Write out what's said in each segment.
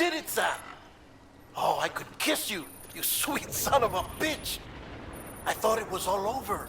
did it, Sam! Oh, I could kiss you, you sweet son of a bitch! I thought it was all over.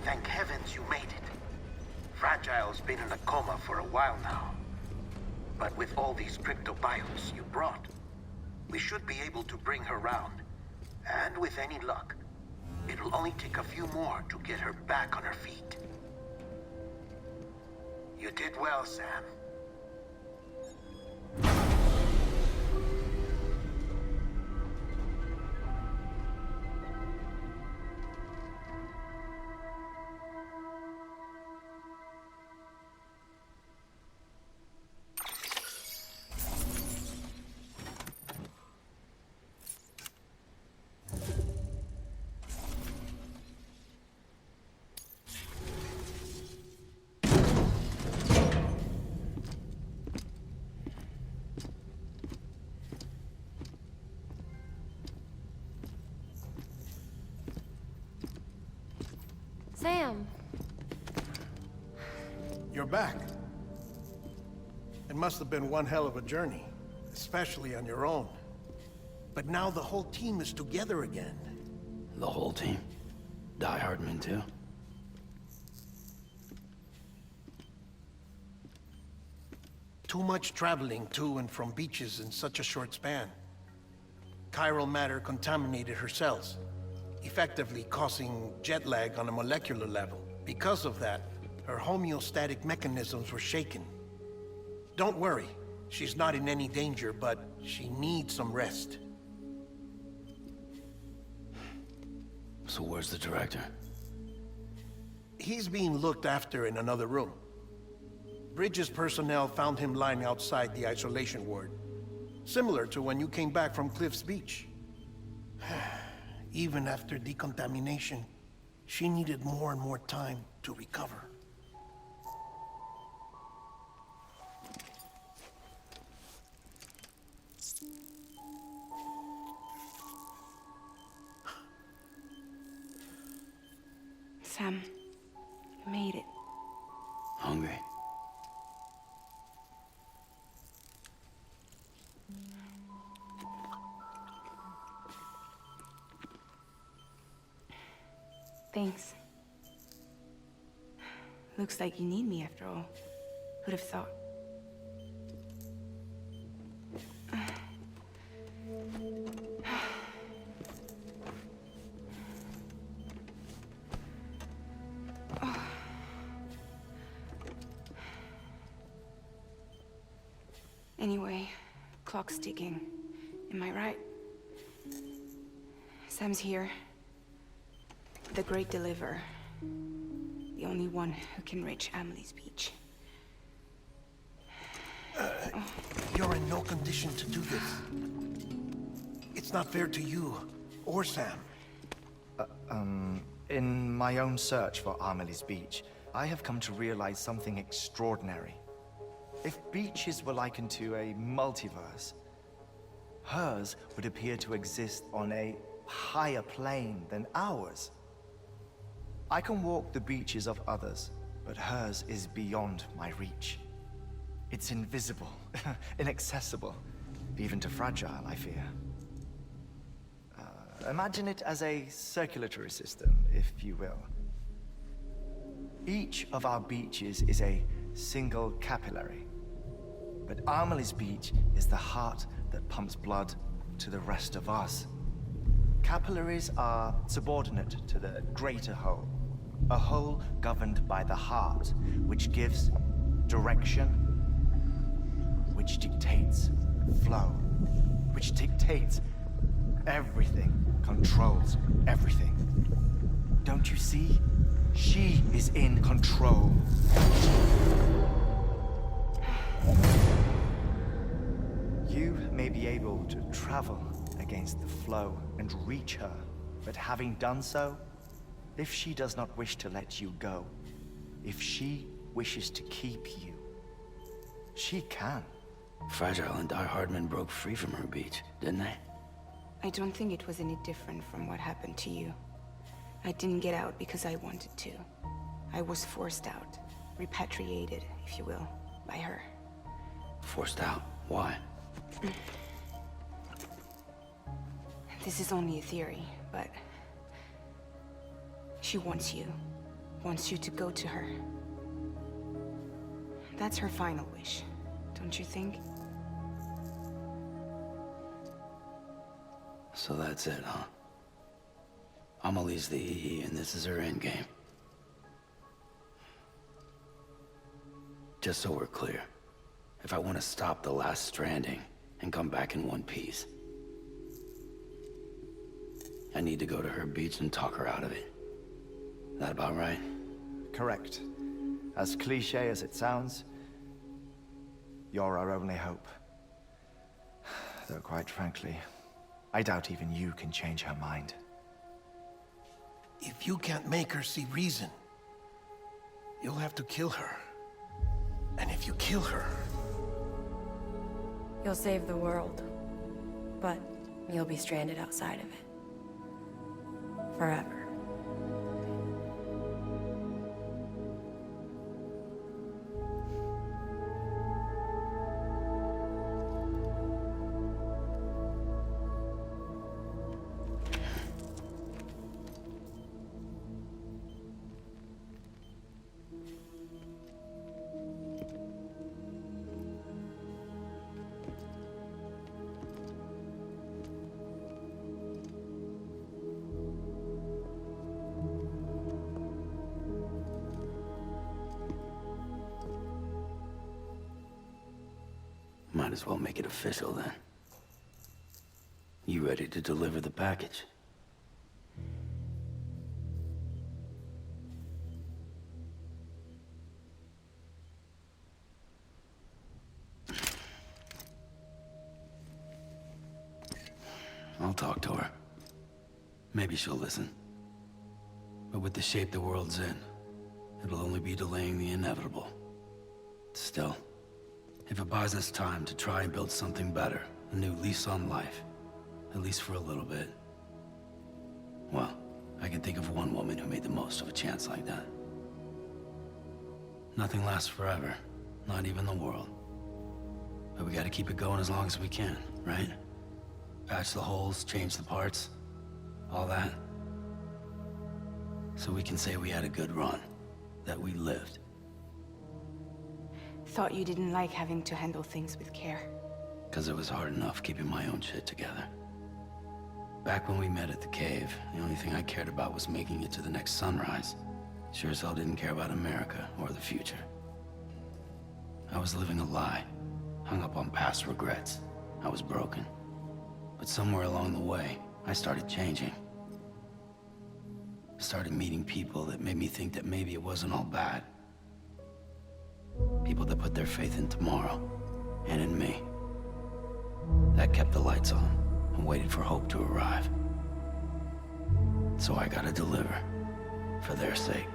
Thank heavens you made it. Fragile's been in a coma for a while now. But with all these cryptobiotes you brought, we should be able to bring her round. And with any luck, it'll only take a few more to get her back on her feet. You did well, Sam. Sam. You're back. It must have been one hell of a journey, especially on your own. But now the whole team is together again. The whole team? Die Hardman too? Too much traveling to and from beaches in such a short span. Chiral matter contaminated her cells, effectively causing jet lag on a molecular level. Because of that, her homeostatic mechanisms were shaken. Don't worry, she's not in any danger, but she needs some rest. So where's the director? He's being looked after in another room. Bridges personnel found him lying outside the isolation ward. Similar to when you came back from Cliff's Beach. Even after decontamination, she needed more and more time to recover. Sam, you made it. Hungry? Thanks. Looks like you need me after all. Who'd have thought? Anyway, clock's ticking. Am I right? Sam's here. The Great Deliverer. The only one who can reach Amelie's Beach. You're in no condition to do this. It's not fair to you, or Sam. In my own search for Amelie's Beach, I have come to realize something extraordinary. If beaches were likened to a multiverse, hers would appear to exist on a higher plane than ours. I can walk the beaches of others, but hers is beyond my reach. It's invisible, inaccessible, even to fragile, I fear. Imagine it as a circulatory system, if you will. Each of our beaches is a single capillary. But Amelie's Beach is the heart that pumps blood to the rest of us. Capillaries are subordinate to the greater whole. A whole governed by the heart, which gives direction, which dictates flow, which dictates everything, controls everything. Don't you see? She is in control. You may be able to travel against the flow and reach her, but having done so, if she does not wish to let you go, if she wishes to keep you, she can. Fragile and Die Hardman broke free from her beach, didn't they? I don't think it was any different from what happened to you. I didn't get out because I wanted to. I was forced out, repatriated, if you will, by her. Forced out? Why? This is only a theory, but she wants you to go to her. That's her final wish, don't you think? So that's it, huh? Amelie's the EE, and this is her endgame. Just so we're clear, if I want to stop the last Stranding and come back in one piece, I need to go to her beach and talk her out of it. That about right? Correct. As cliche as it sounds, you're our only hope. Though quite frankly, I doubt even you can change her mind. If you can't make her see reason, you'll have to kill her. And if you kill her... You'll save the world, but you'll be stranded outside of it. Forever. Might as well make it official then. You ready to deliver the package? I'll talk to her. Maybe she'll listen. But with the shape the world's in, it'll only be delaying the inevitable. Still, if it buys us time to try and build something better, a new lease on life, at least for a little bit, well, I can think of one woman who made the most of a chance like that. Nothing lasts forever, not even the world. But we gotta keep it going as long as we can, right? Patch the holes, change the parts, all that. So we can say we had a good run, that we lived. Thought you didn't like having to handle things with care. 'Cause it was hard enough keeping my own shit together. Back when we met at the cave, the only thing I cared about was making it to the next sunrise. Sure as hell didn't care about America or the future. I was living a lie, hung up on past regrets. I was broken. But somewhere along the way, I started changing. Started meeting people that made me think that maybe it wasn't all bad. People that put their faith in tomorrow, and in me. That kept the lights on, and waited for hope to arrive. So I gotta deliver, for their sake.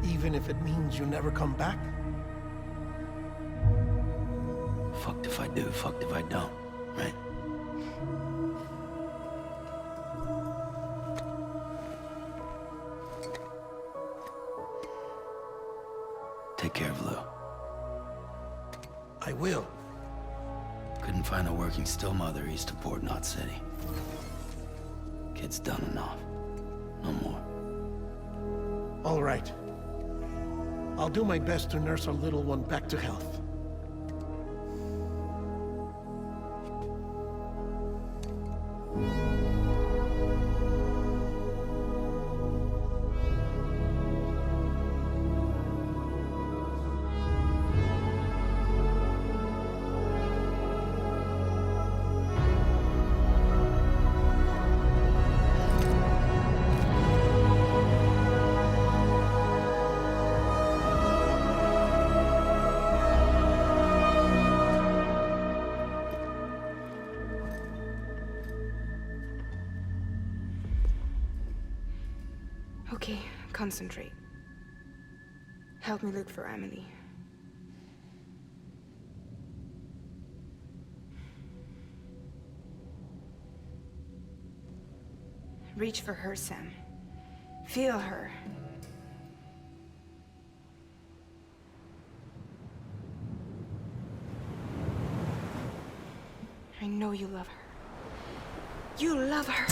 Even if it means you never come back? Fucked if I do, fucked if I don't, right? Take care of Lou. I will. Couldn't find a working still mother east of Port Knot City. Kid's done enough. No more. All right. I'll do my best to nurse our little one back to health. Okay, concentrate. Help me look for Emily. Reach for her, Sam. Feel her. I know you love her. You love her.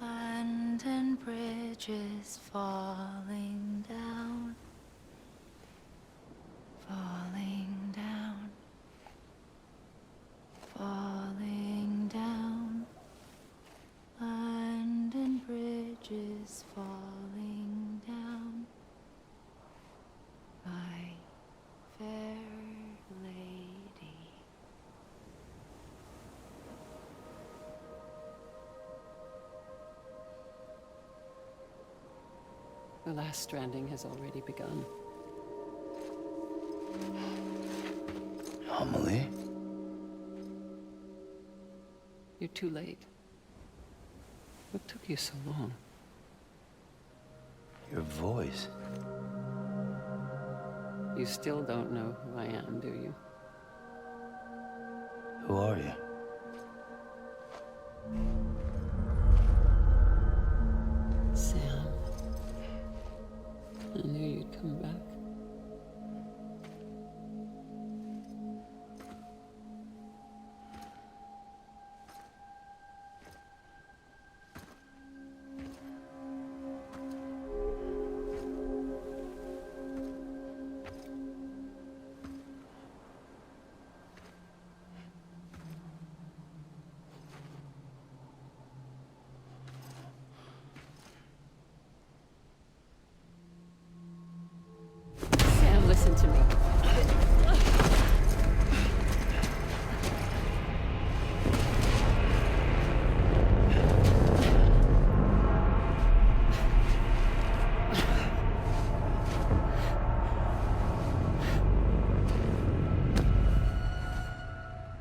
London Bridge is falling down, falling down, falling down. London Bridge is falling down, my fair lady. The last stranding has already begun. Amelie? You're too late. What took you so long? Your voice. You still don't know who I am, do you? Who are you? Sam. I knew you'd come back. Sam, listen to me.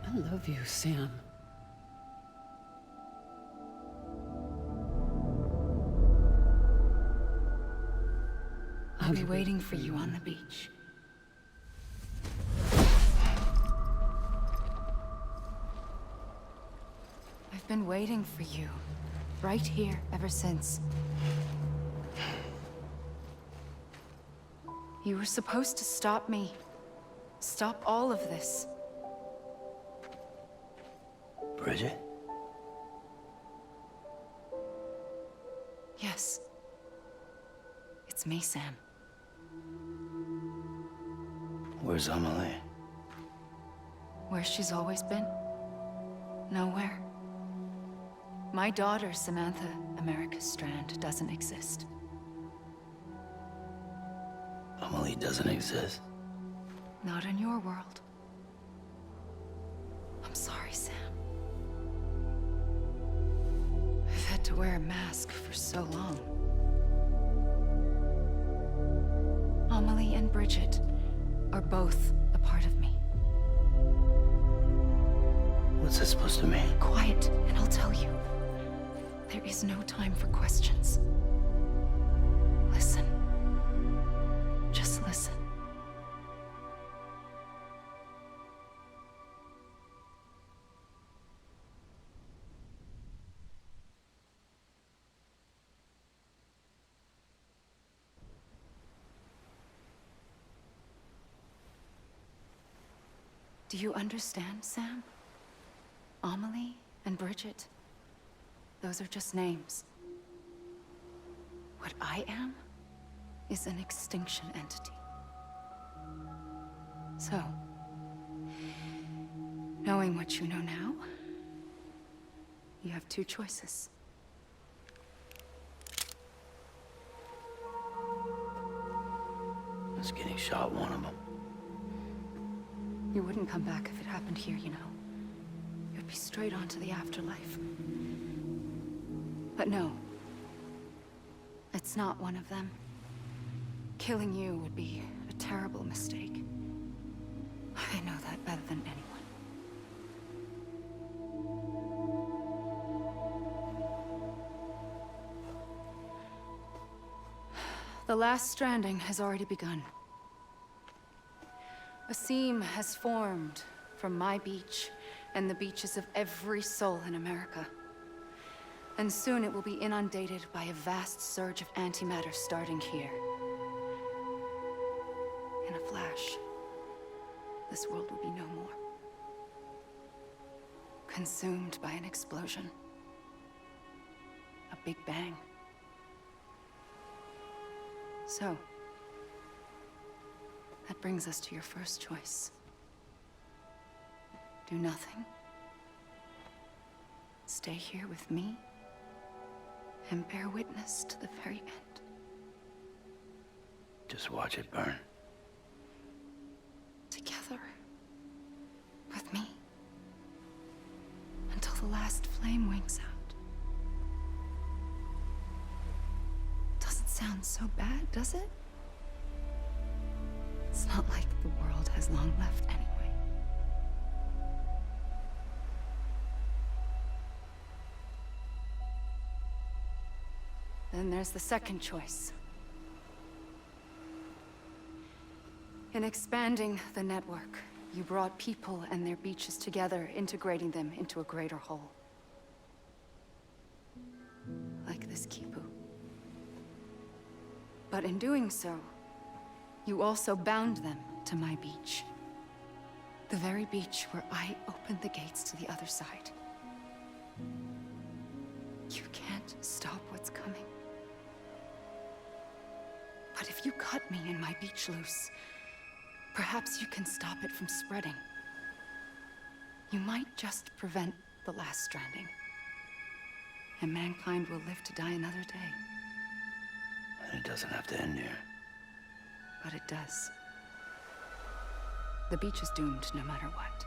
I love you, Sam. I'll be waiting for you on the beach. I've been waiting for you, right here, ever since. You were supposed to stop me. Stop all of this. Bridget? Yes. It's me, Sam. Where's Amelie? Where she's always been. Nowhere. My daughter, Samantha America Strand, doesn't exist. Amelie doesn't exist. Not in your world. I'm sorry, Sam. I've had to wear a mask for so long. Amelie and Bridget are both a part of me. What's that supposed to mean? Quiet, and I'll tell you. There is no time for questions. Listen. Just listen. Do you understand, Sam? Amelie and Bridget, those are just names. What I am is an extinction entity. So, knowing what you know now, you have two choices. shot one of them. You wouldn't come back if it happened here, you know. You'd be straight on to the afterlife. But no. It's not one of them. Killing you would be a terrible mistake. I know that better than anyone. The last stranding has already begun. A seam has formed from my beach and the beaches of every soul in America. And soon it will be inundated by a vast surge of antimatter starting here. In a flash, this world will be no more. Consumed by an explosion. A big bang. So, that brings us to your first choice. Do nothing. Stay here with me, and bear witness to the very end. Just watch it burn. Together. With me. Until the last flame winks out. Doesn't sound so bad, does it? It's not like the world has long left anyway. Then there's the second choice. In expanding the network, you brought people and their beaches together, integrating them into a greater whole. Like this Kipu. But in doing so, you also bound them to my beach. The very beach where I opened the gates to the other side. You can't stop what's coming. But if you cut me and my beach loose, perhaps you can stop it from spreading. You might just prevent the last stranding. And mankind will live to die another day. And it doesn't have to end here. But it does. The beach is doomed no matter what.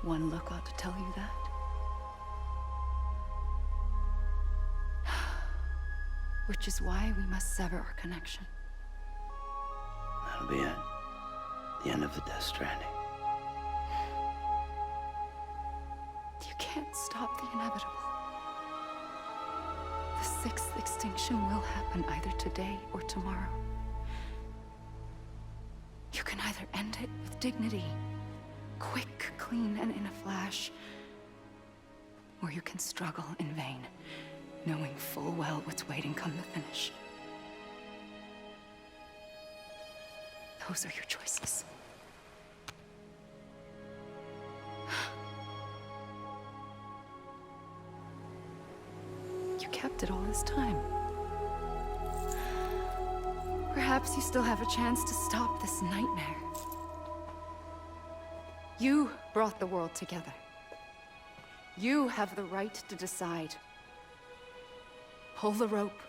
One look ought to tell you that. Which is why we must sever our connection. That'll be it. The end of the Death Stranding. You can't stop the inevitable. The sixth extinction will happen either today or tomorrow. You can either end it with dignity, quick, clean, and in a flash, or you can struggle in vain, knowing full well what's waiting come the finish. Those are your choices. You kept it all this time. Perhaps you still have a chance to stop this nightmare. You brought the world together. You have the right to decide. Pull the rope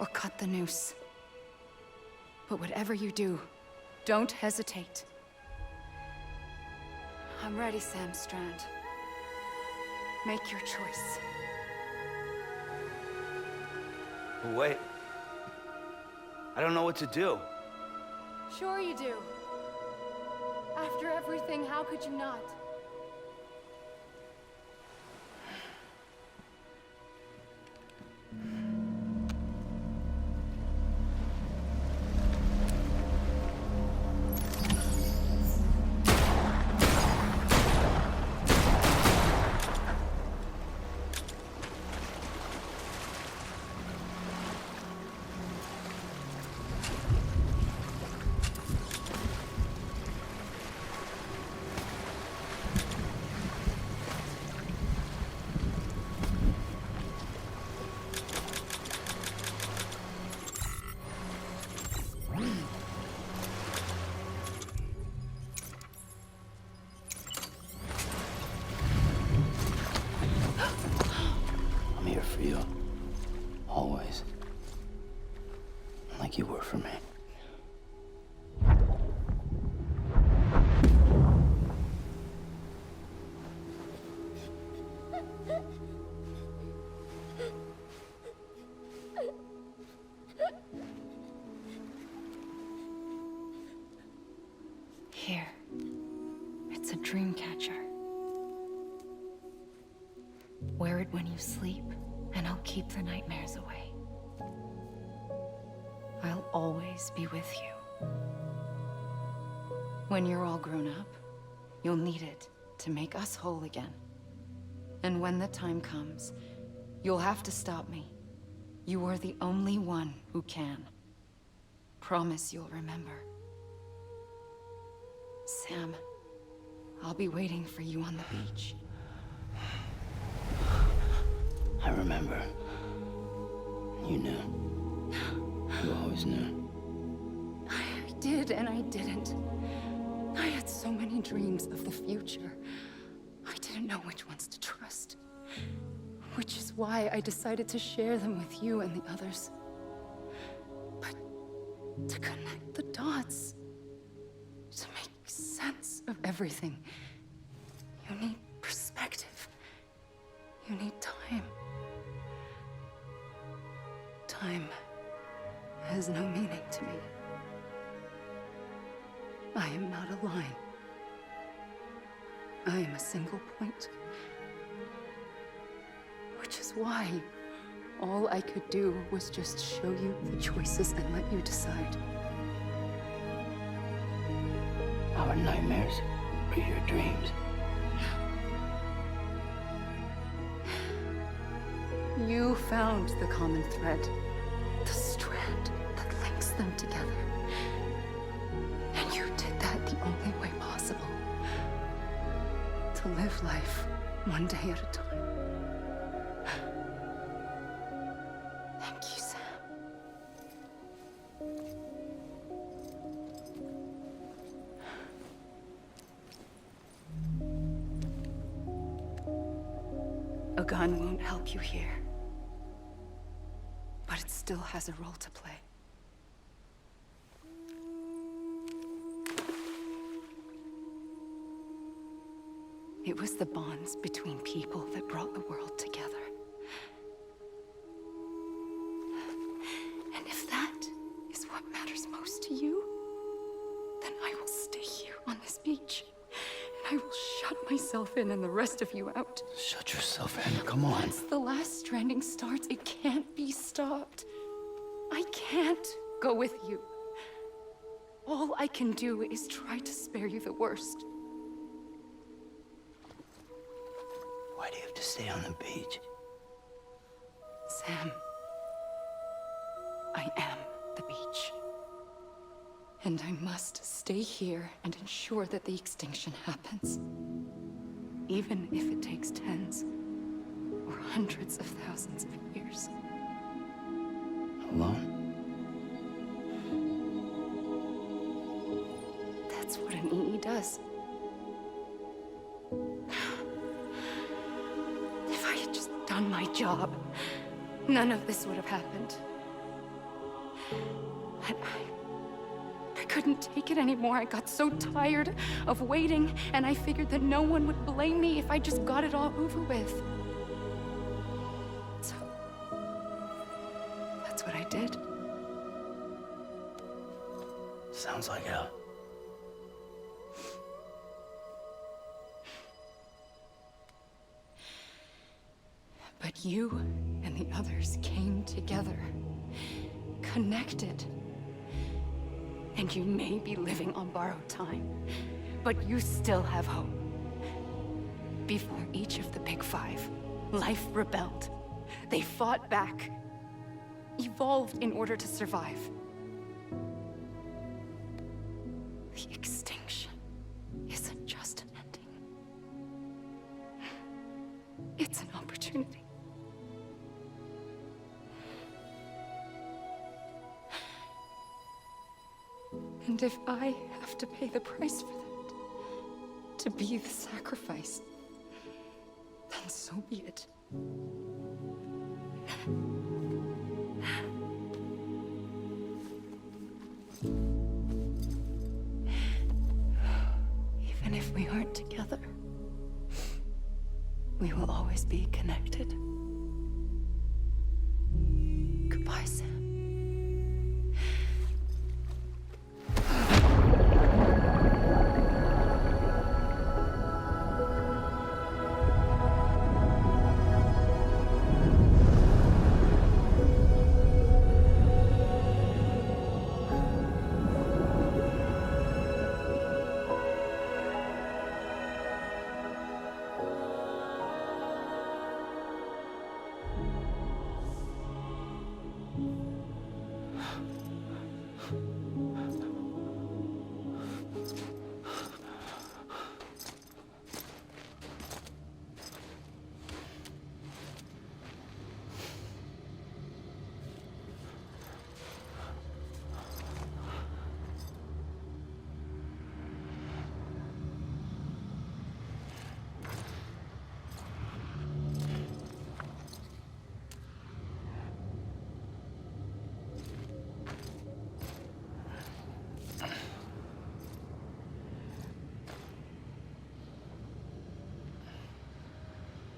or cut the noose. But whatever you do, don't hesitate. I'm ready, Sam Strand. Make your choice. Wait. I don't know what to do. Sure you do. After everything, how could you not? I'm here for you. Always. Like you were for me. Here. It's a dream catcher. Wear it when you sleep, and I'll keep the nightmares away. I'll always be with you. When you're all grown up, you'll need it to make us whole again. And when the time comes, you'll have to stop me. You are the only one who can. Promise you'll remember. Sam, I'll be waiting for you on the beach. I remember. You knew. You always knew. I did and I didn't. I had so many dreams of the future. I didn't know which ones to trust. Which is why I decided to share them with you and the others. But to connect the dots, to make sense of everything, you need perspective. You need time. Time has no meaning to me. I am not a line. I am a single point. Which is why all I could do was just show you the choices and let you decide. Our nightmares are your dreams. You found the common thread, the strand that links them together. And you did that the only way possible. To live life one day at a time. Thank you, Sam. A gun won't help you here. But it still has a role to play. It was the bonds between people that brought the world together. And if that is what matters most to you, then I will stay here on this beach. And I will shut myself in and the rest of you out. Shut yourself in, come on. Once the last stranding starts, it can't be stopped. I can't go with you. All I can do is try to spare you the worst. Why do you have to stay on the beach? Sam, I am the beach. And I must stay here and ensure that the extinction happens. Even if it takes tens or hundreds of thousands of years. Alone? That's what an EE does. If I had just done my job, none of this would have happened. But I couldn't take it anymore. I got so tired of waiting, and I figured that no one would blame me if I just got it all over with. So, that's what I did. Sounds like hell. But you and the others came together, connected. And you may be living on borrowed time, but you still have hope. Before each of the Big Five, life rebelled. They fought back, evolved in order to survive. The extinction isn't just an ending. It's an opportunity. And if I have to pay the price for that, to be the sacrifice, then so be it. Even if we aren't together, we will We'll always be connected. Goodbye, Sam.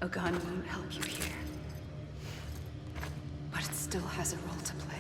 A gun won't help you here. But it still has a role to play.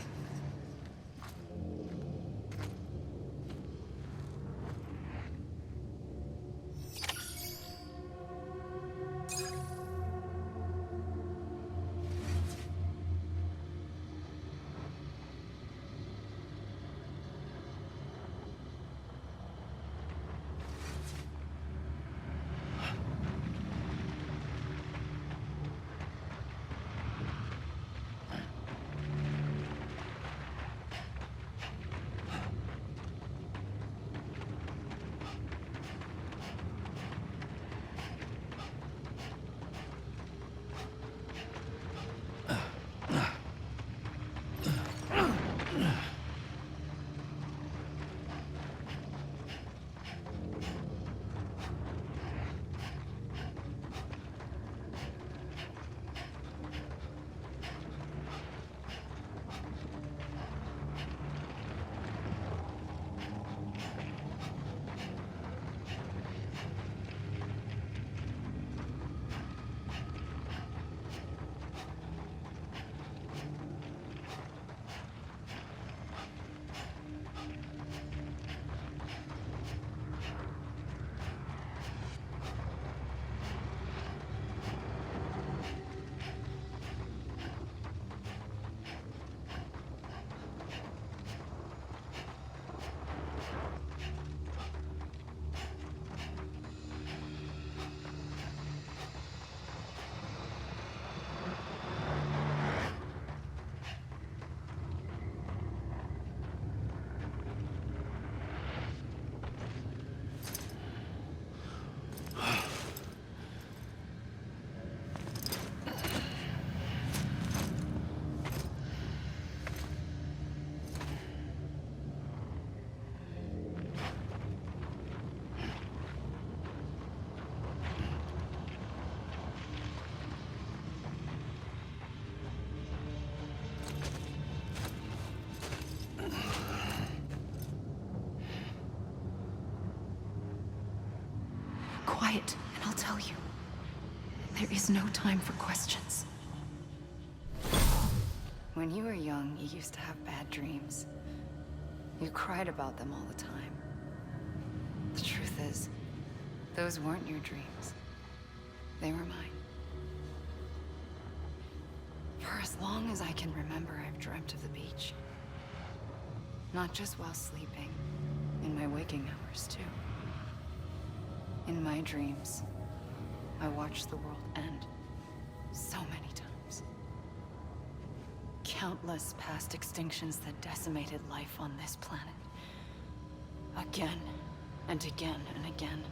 Quiet, and I'll tell you. There is no time for questions. When you were young, you used to have bad dreams. You cried about them all the time. The truth is, those weren't your dreams. They were mine. For as long as I can remember, I've dreamt of the beach. Not just while sleeping, in my waking hours, too. In my dreams, I watched the world end so many times. Countless past extinctions that decimated life on this planet. Again, and again, and again.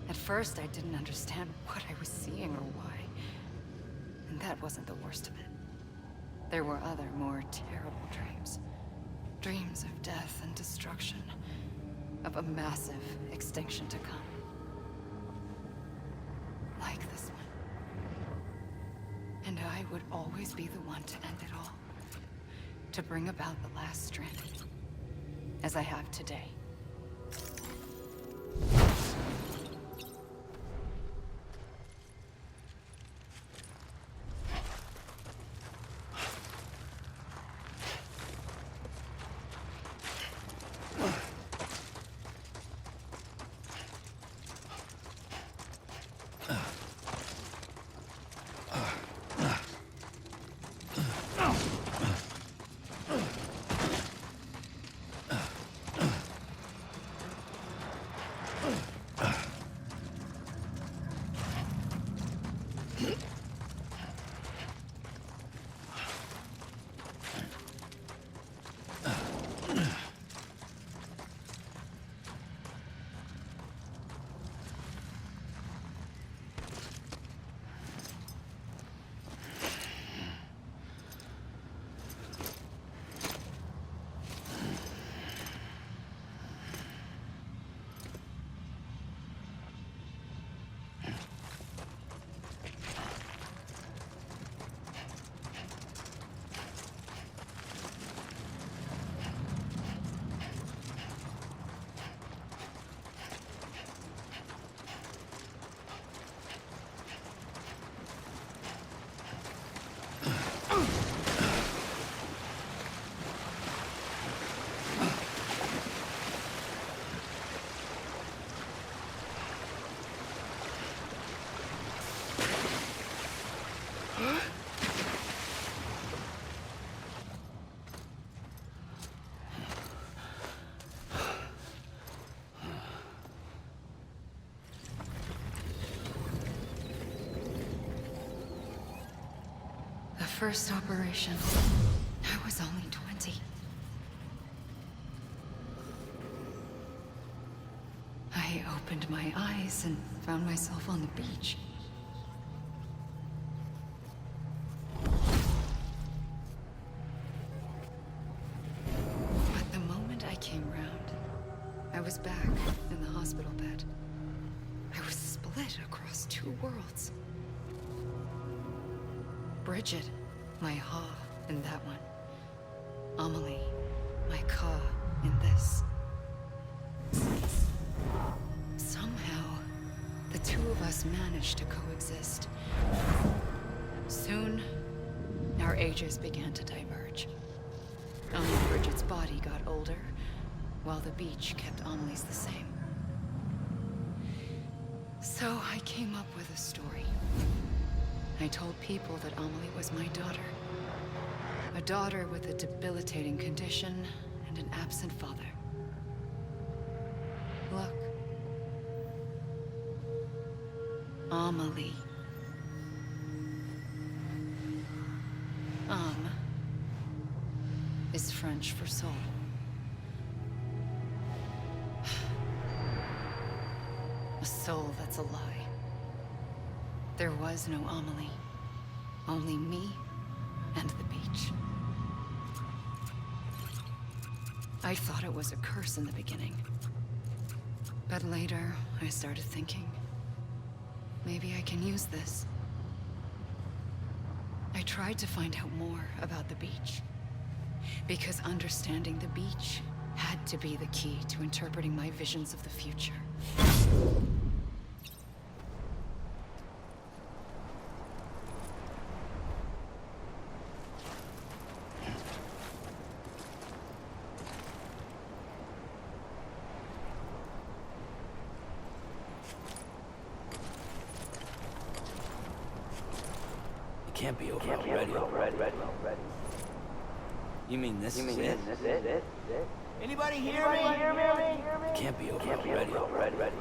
At first, I didn't understand what I was seeing or why. And that wasn't the worst of it. There were other, more terrible dreams. Dreams of death and destruction. Of a massive extinction to come. Like this one. And I would always be the one to end it all. To bring about the last Stranding. As I have today. The first operation. I was only 20. I opened my eyes and found myself on the beach. But the moment I came round, I was back in the hospital bed. I was split across two worlds. Bridget, my Ha in that one. Amelie, my Ka in this. Somehow, the two of us managed to coexist. Soon, our ages began to diverge. Only Bridget's body got older, while the beach kept Amelie's the same. So I came up with a story. I told people that Amelie was my daughter. A daughter with a debilitating condition and an absent father. Look. Amelie. Is French for soul. A soul that's a lie. There was no Amelie. Only me and the beach. I thought it was a curse in the beginning. But later, I started thinking, maybe I can use this. I tried to find out more about the beach. Because understanding the beach had to be the key to interpreting my visions of the future. It can't be over already. You mean this is it? Anybody hear me? It can't be over already.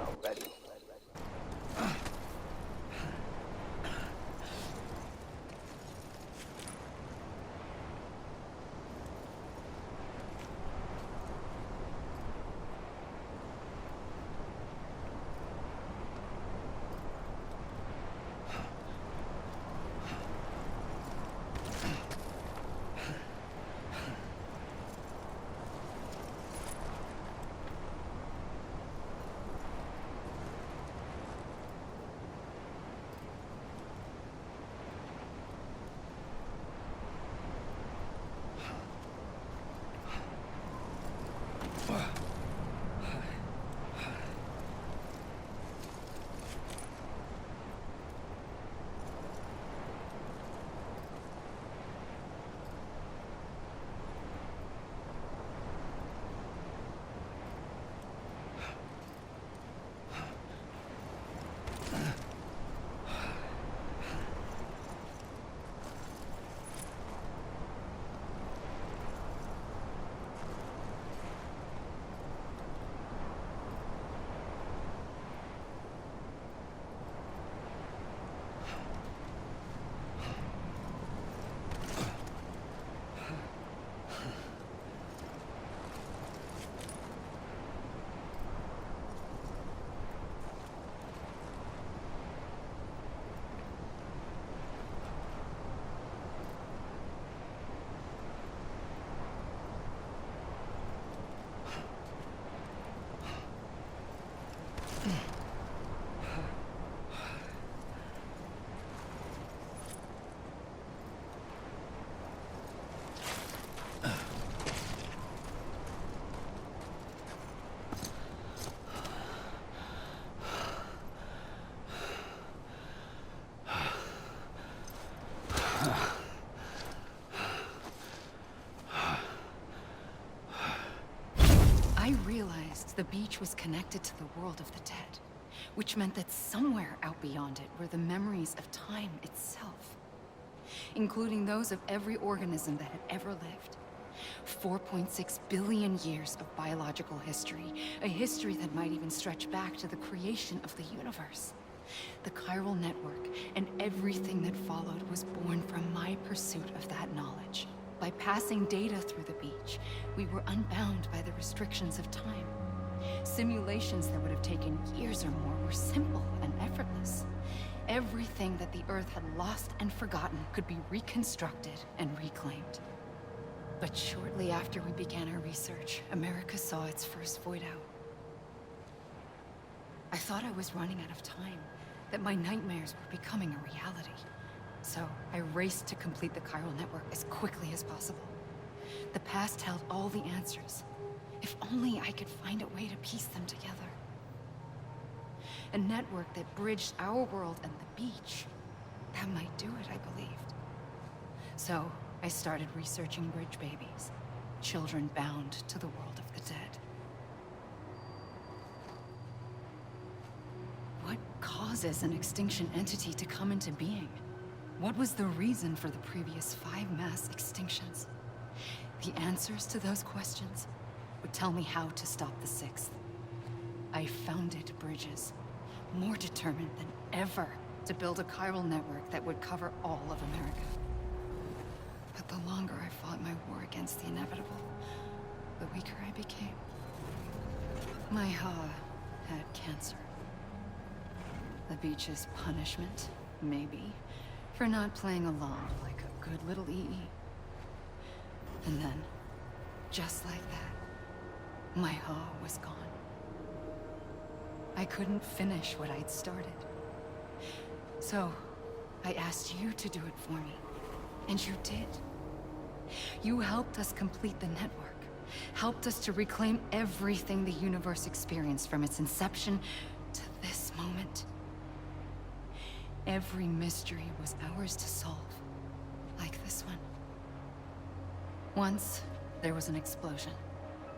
I realized the beach was connected to the world of the dead, which meant that somewhere out beyond it were the memories of time itself, including those of every organism that had ever lived. 4.6 billion years of biological history, a history that might even stretch back to the creation of the universe. The chiral network and everything that followed was born from my pursuit of that knowledge. By passing data through the beach, we were unbound by the restrictions of time. Simulations that would have taken years or more were simple and effortless. Everything that the Earth had lost and forgotten could be reconstructed and reclaimed. But shortly after we began our research, America saw its first void out. I thought I was running out of time, that my nightmares were becoming a reality. So I raced to complete the chiral network as quickly as possible. The past held all the answers. If only I could find a way to piece them together. A network that bridged our world and the beach. That might do it, I believed. So I started researching bridge babies, children bound to the world of the dead. What causes an extinction entity to come into being? What was the reason for the previous 5 mass extinctions? The answers to those questions would tell me how to stop the 6th. I founded bridges, more determined than ever to build a chiral network that would cover all of America. But the longer I fought my war against the inevitable, the weaker I became. My Ha had cancer. The beach's punishment, maybe, for not playing along like a good little EE. And then, just like that, my Ha was gone. I couldn't finish what I'd started. So, I asked you to do it for me. And you did. You helped us complete the network. Helped us to reclaim everything the universe experienced from its inception to this moment. Every mystery was ours to solve. Like this one. Once, there was an explosion.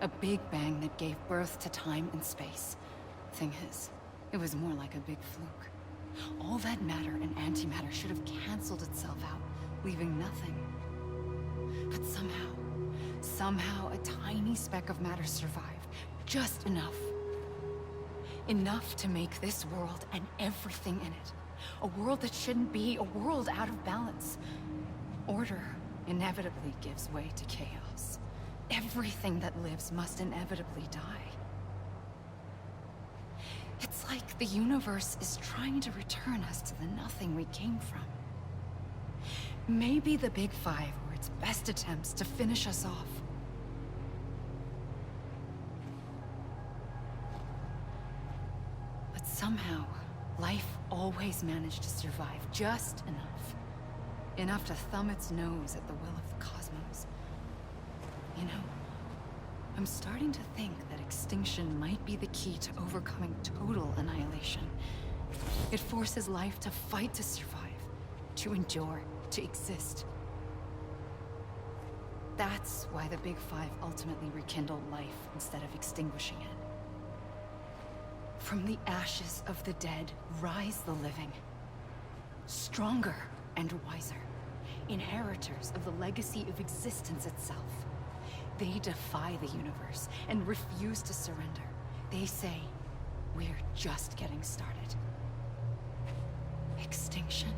A big bang that gave birth to time and space. Thing is, it was more like a big fluke. All that matter and antimatter should have canceled itself out, leaving nothing. But somehow a tiny speck of matter survived. Just enough. Enough to make this world and everything in it. A world that shouldn't be, a world out of balance. Order inevitably gives way to chaos. Everything that lives must inevitably die. It's like the universe is trying to return us to the nothing we came from. Maybe the Big Five were its best attempts to finish us off. But somehow, life always managed to survive just enough. Enough to thumb its nose at the will of the cosmos. You know, I'm starting to think that extinction might be the key to overcoming total annihilation. It forces life to fight to survive, to endure, to exist. That's why the Big Five ultimately rekindled life instead of extinguishing it. From the ashes of the dead rise the living. Stronger and wiser. Inheritors of the legacy of existence itself. They defy the universe and refuse to surrender. They say, we're just getting started. Extinction?